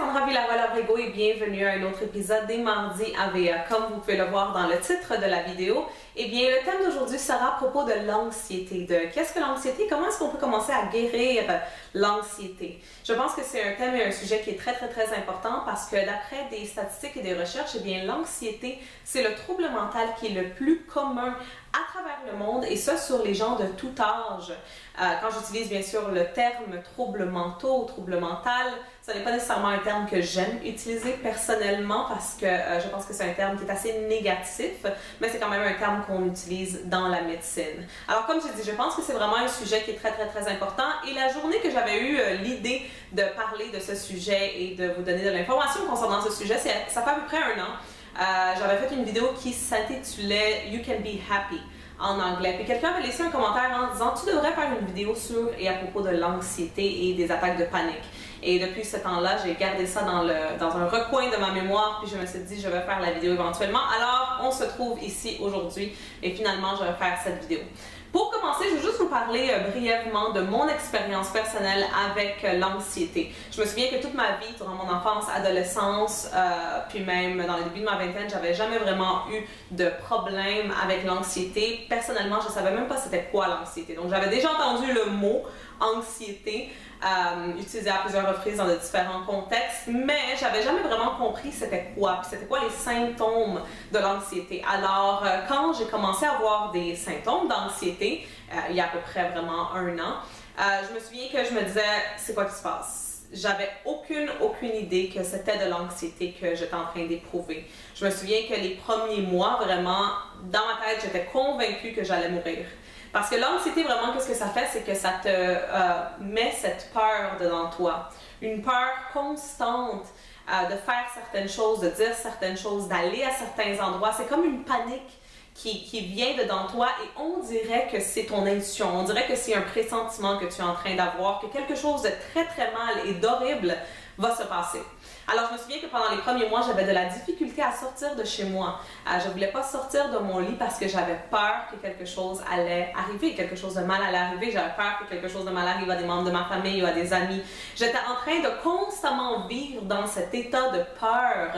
Sandra Villarreal-Abrego et bienvenue à un autre épisode des Mardis AVA. Comme vous pouvez le voir dans le titre de la vidéo, eh bien le thème d'aujourd'hui sera à propos de l'anxiété. De qu'est-ce que l'anxiété? Comment est-ce qu'on peut commencer à guérir l'anxiété? Je pense que c'est un thème et un sujet qui est très important parce que d'après des statistiques et des recherches, eh bien l'anxiété, c'est le trouble mental qui est le plus commun à travers le monde et ça sur les gens de tout âge. Quand j'utilise bien sûr le terme troubles mentaux ou trouble mental, ce n'est pas nécessairement un terme que j'aime utiliser personnellement parce que je pense que c'est un terme qui est assez négatif, mais c'est quand même un terme qu'on utilise dans la médecine. Alors comme j'ai dit, je pense que c'est vraiment un sujet qui est très important et la journée que j'avais eu l'idée de parler de ce sujet et de vous donner de l'information concernant ce sujet, ça fait à peu près un an. J'avais fait une vidéo qui s'intitulait You Can Be Happy en anglais. Puis quelqu'un avait laissé un commentaire en disant tu devrais faire une vidéo sur et à propos de l'anxiété et des attaques de panique. Et depuis ce temps-là, j'ai gardé ça dans un recoin de ma mémoire, puis je me suis dit je vais faire la vidéo éventuellement. Alors on se trouve ici aujourd'hui et finalement je vais faire cette vidéo. Pour commencer, je veux juste vous parler brièvement de mon expérience personnelle avec l'anxiété. Je me souviens que toute ma vie, durant mon enfance, adolescence, puis même dans le début de ma vingtaine, j'avais jamais vraiment eu de problème avec l'anxiété. Personnellement, je savais même pas c'était quoi l'anxiété. Donc j'avais déjà entendu le mot anxiété utilisé à plusieurs reprises dans de différents contextes, mais j'avais jamais vraiment compris c'était quoi les symptômes de l'anxiété. Alors quand j'ai commencé à avoir des symptômes d'anxiété, il y a à peu près vraiment un an, je me souviens que je me disais c'est quoi qui se passe? J'avais aucune idée que c'était de l'anxiété que j'étais en train d'éprouver. Je me souviens que les premiers mois, vraiment, dans ma tête, j'étais convaincue que j'allais mourir. Parce que l'anxiété, vraiment, qu'est-ce que ça fait? C'est que ça te met cette peur dedans toi. Une peur constante de faire certaines choses, de dire certaines choses, d'aller à certains endroits. C'est comme une panique qui vient dedans toi et on dirait que c'est ton intuition. On dirait que c'est un pressentiment que tu es en train d'avoir, que quelque chose de très mal et d'horrible va se passer. Alors je me souviens que pendant les premiers mois, j'avais de la difficulté à sortir de chez moi. Je ne voulais pas sortir de mon lit parce que j'avais peur que quelque chose allait arriver, quelque chose de mal allait arriver. J'avais peur que quelque chose de mal arrive à des membres de ma famille ou à des amis. J'étais en train de constamment vivre dans cet état de peur.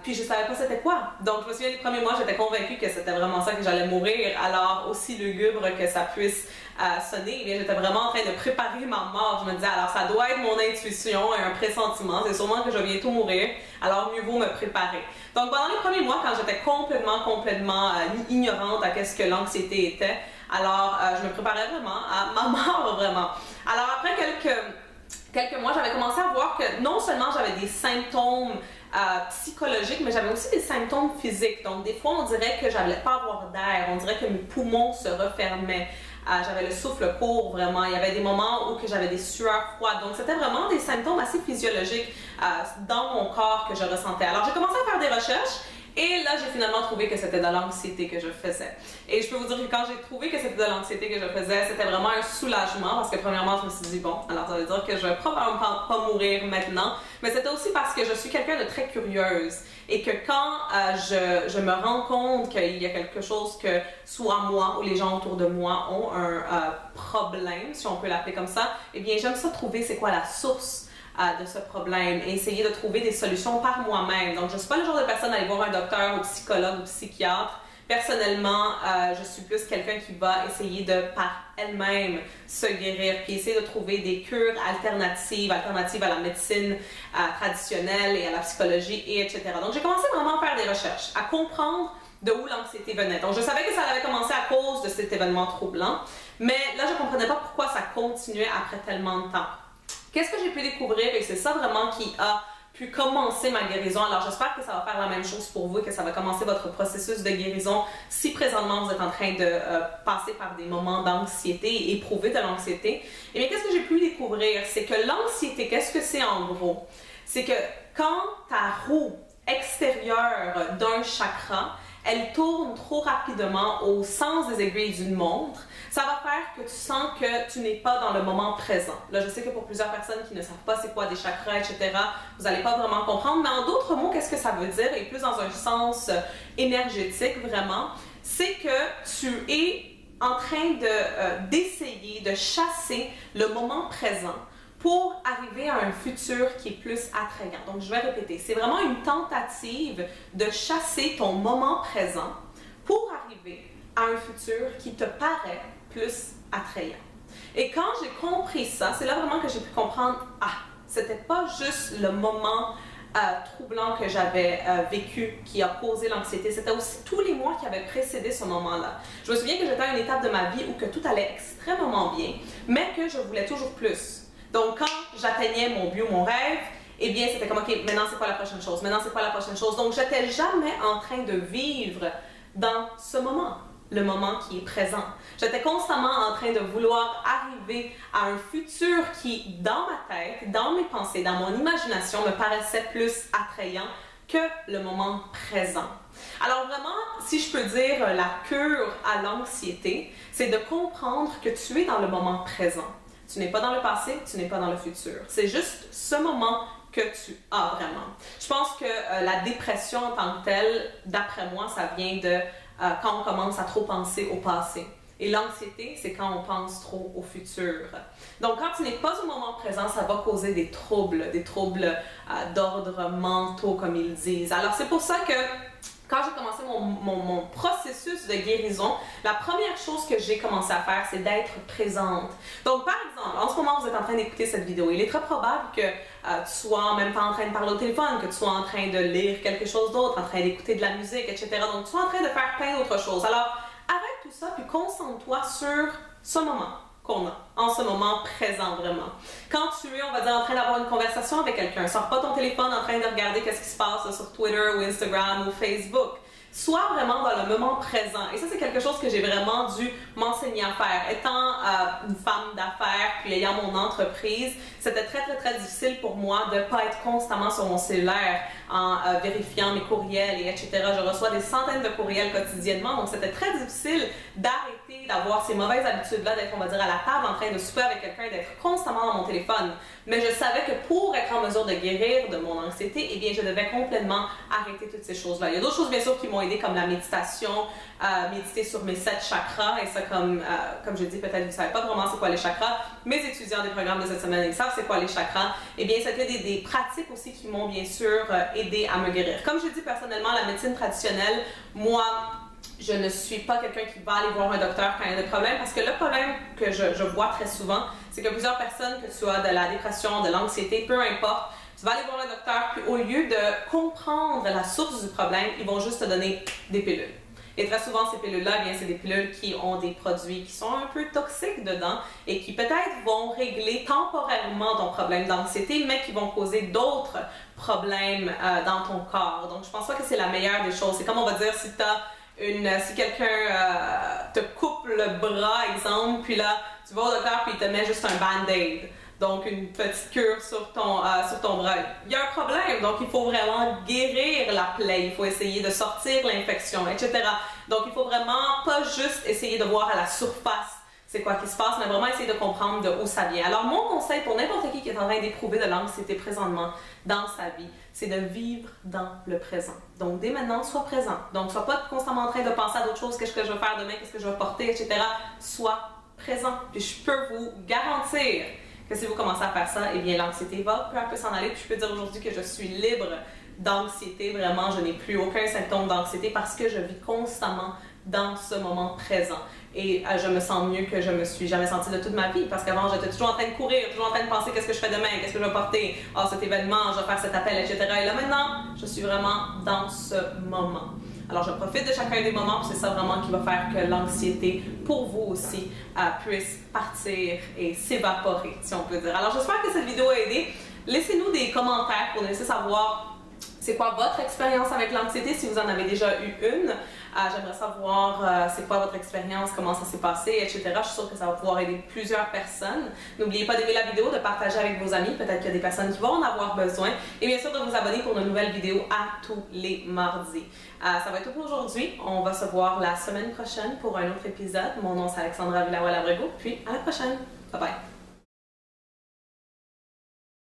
Puis je savais pas c'était quoi. Donc je me souviens les premiers mois, j'étais convaincue que c'était vraiment ça, que j'allais mourir. Alors aussi lugubre que ça puisse sonner, eh bien j'étais vraiment en train de préparer ma mort. Je me disais alors ça doit être mon intuition et un pressentiment, c'est sûrement que je vais bientôt mourir, alors mieux vaut me préparer. Donc pendant les premiers mois, quand j'étais complètement ignorante à qu'est-ce que l'anxiété était, alors je me préparais vraiment à ma mort vraiment. Alors après quelques mois, j'avais commencé à voir que non seulement j'avais des symptômes psychologiques, mais j'avais aussi des symptômes physiques. Donc des fois, on dirait que j'allais pas avoir d'air, on dirait que mes poumons se refermaient. J'avais le souffle court vraiment, il y avait des moments où j'avais des sueurs froides, donc c'était vraiment des symptômes assez physiologiques dans mon corps que je ressentais. Alors j'ai commencé à faire des recherches et là j'ai finalement trouvé que c'était de l'anxiété que je faisais. Et je peux vous dire que quand j'ai trouvé que c'était de l'anxiété que je faisais, c'était vraiment un soulagement parce que premièrement je me suis dit bon, alors ça veut dire que je vais probablement pas mourir maintenant, mais c'était aussi parce que je suis quelqu'un de très curieuse. Et que quand je me rends compte qu'il y a quelque chose que soit moi ou les gens autour de moi ont un problème, si on peut l'appeler comme ça, eh bien j'aime ça trouver c'est quoi la source de ce problème et essayer de trouver des solutions par moi-même. Donc je ne suis pas le genre de personne à aller voir un docteur ou psychologue ou psychiatre. Personnellement, je suis plus quelqu'un qui va essayer de, par elle-même, se guérir, puis essayer de trouver des cures alternatives à la médecine traditionnelle et à la psychologie, et etc. Donc, j'ai commencé vraiment à faire des recherches, à comprendre de où l'anxiété venait. Donc, je savais que ça avait commencé à cause de cet événement troublant, mais là, je ne comprenais pas pourquoi ça continuait après tellement de temps. Qu'est-ce que j'ai pu découvrir, et c'est ça vraiment qui a pu commencer ma guérison. Alors j'espère que ça va faire la même chose pour vous, que ça va commencer votre processus de guérison si présentement vous êtes en train de passer par des moments d'anxiété et éprouver de l'anxiété. Et bien qu'est-ce que j'ai pu découvrir? C'est que l'anxiété, qu'est-ce que c'est en gros? C'est que quand ta roue extérieure d'un chakra, elle tourne trop rapidement au sens des aiguilles d'une montre, ça va faire que tu sens que tu n'es pas dans le moment présent. Là, je sais que pour plusieurs personnes qui ne savent pas c'est quoi des chakras, etc., vous n'allez pas vraiment comprendre, mais en d'autres mots, qu'est-ce que ça veut dire? Et plus dans un sens énergétique, vraiment, c'est que tu es en train d'essayer de chasser le moment présent pour arriver à un futur qui est plus attrayant. Donc, je vais répéter, c'est vraiment une tentative de chasser ton moment présent pour arriver à un futur qui te paraît plus attrayant. Et quand j'ai compris ça, c'est là vraiment que j'ai pu comprendre, c'était pas juste le moment troublant que j'avais vécu qui a causé l'anxiété, c'était aussi tous les mois qui avaient précédé ce moment-là. Je me souviens que j'étais à une étape de ma vie où que tout allait extrêmement bien, mais que je voulais toujours plus. Donc quand j'atteignais mon but ou mon rêve, eh bien c'était comme, ok, maintenant c'est quoi la prochaine chose, maintenant c'est quoi la prochaine chose. Donc j'étais jamais en train de vivre dans ce moment, le moment qui est présent. J'étais constamment en train de vouloir arriver à un futur qui, dans ma tête, dans mes pensées, dans mon imagination, me paraissait plus attrayant que le moment présent. Alors vraiment, si je peux dire la cure à l'anxiété, c'est de comprendre que tu es dans le moment présent. Tu n'es pas dans le passé, tu n'es pas dans le futur. C'est juste ce moment que tu as vraiment. Je pense que la dépression en tant que telle, d'après moi, ça vient de quand on commence à trop penser au passé. Et l'anxiété, c'est quand on pense trop au futur. Donc, quand tu n'es pas au moment présent, ça va causer des troubles d'ordre mentaux, comme ils disent. Alors, c'est pour ça que quand j'ai commencé mon processus de guérison, la première chose que j'ai commencé à faire, c'est d'être présente. Donc, par exemple, en ce moment, vous êtes en train d'écouter cette vidéo. Il est très probable que tu sois en même temps en train de parler au téléphone, que tu sois en train de lire quelque chose d'autre, en train d'écouter de la musique, etc. Donc, tu sois en train de faire plein d'autres choses. Alors, arrête tout ça, puis concentre-toi sur ce moment qu'on a, en ce moment présent vraiment. Quand tu es, on va dire, en train d'avoir une conversation avec quelqu'un, sors pas ton téléphone en train de regarder qu'est-ce qui se passe sur Twitter ou Instagram ou Facebook. Sois vraiment dans le moment présent. Et ça, c'est quelque chose que j'ai vraiment dû m'enseigner à faire. Étant une femme d'affaires, puis ayant mon entreprise, c'était très difficile pour moi de ne pas être constamment sur mon cellulaire en vérifiant mes courriels et etc. Je reçois des centaines de courriels quotidiennement, donc c'était très difficile d'arrêter d'avoir ces mauvaises habitudes-là, d'être, on va dire, à la table en train de souper avec quelqu'un, d'être constamment dans mon téléphone. Mais je savais que pour être en mesure de guérir de mon anxiété, eh bien, je devais complètement arrêter toutes ces choses-là. Il y a d'autres choses, bien sûr, qui m'ont aidé, comme la méditation, méditer sur mes 7 chakras, et ça, comme je dis, peut-être vous ne savez pas vraiment c'est quoi les chakras. Mes étudiants des programmes de cette semaine, ils savent c'est quoi les chakras. Eh bien, c'était des pratiques aussi qui m'ont, bien sûr, aidé à me guérir. Comme je dis personnellement, la médecine traditionnelle, moi, je ne suis pas quelqu'un qui va aller voir un docteur quand il y a des problèmes, parce que le problème que je vois très souvent, c'est que plusieurs personnes, que tu as de la dépression, de l'anxiété, peu importe, tu vas aller voir un docteur, puis au lieu de comprendre la source du problème, ils vont juste te donner des pilules. Et très souvent, ces pilules-là, eh bien, c'est des pilules qui ont des produits qui sont un peu toxiques dedans et qui peut-être vont régler temporairement ton problème d'anxiété, mais qui vont causer d'autres problèmes dans ton corps. Donc, je pense pas que c'est la meilleure des choses. C'est comme on va dire, si quelqu'un te coupe le bras, exemple, puis là, tu vas au docteur puis il te met juste un band-aid. Donc, une petite cure sur ton bras. Il y a un problème, donc il faut vraiment guérir la plaie, il faut essayer de sortir l'infection, etc. Donc, il faut vraiment pas juste essayer de voir à la surface c'est quoi qui se passe, mais vraiment essayer de comprendre de où ça vient. Alors, mon conseil pour n'importe qui est en train d'éprouver de l'anxiété présentement dans sa vie, c'est de vivre dans le présent. Donc, dès maintenant, sois présent. Donc, sois pas constamment en train de penser à d'autres choses, qu'est-ce que je vais faire demain, qu'est-ce que je vais porter, etc. Sois présent. Puis, je peux vous garantir que si vous commencez à faire ça, eh bien l'anxiété va peu à peu s'en aller. Puis je peux dire aujourd'hui que je suis libre d'anxiété. Vraiment, je n'ai plus aucun symptôme d'anxiété parce que je vis constamment dans ce moment présent. Et je me sens mieux que je me suis jamais sentie de toute ma vie. Parce qu'avant, j'étais toujours en train de courir, toujours en train de penser qu'est-ce que je fais demain, qu'est-ce que je vais porter, cet événement, je vais faire cet appel, etc. Et là maintenant, je suis vraiment dans ce moment. Alors, je profite de chacun des moments, puis c'est ça vraiment qui va faire que l'anxiété, pour vous aussi, puisse partir et s'évaporer, si on peut dire. Alors, j'espère que cette vidéo a aidé. Laissez-nous des commentaires pour nous laisser savoir c'est quoi votre expérience avec l'anxiété, si vous en avez déjà eu une. J'aimerais savoir c'est quoi votre expérience, comment ça s'est passé, etc. Je suis sûre que ça va pouvoir aider plusieurs personnes. N'oubliez pas d'aimer la vidéo, de partager avec vos amis. Peut-être qu'il y a des personnes qui vont en avoir besoin. Et bien sûr, de vous abonner pour de nouvelles vidéos à tous les mardis. Ça va être tout pour aujourd'hui. On va se voir la semaine prochaine pour un autre épisode. Mon nom, c'est Alexandra Villawala-Brego. Puis, à la prochaine. Bye bye.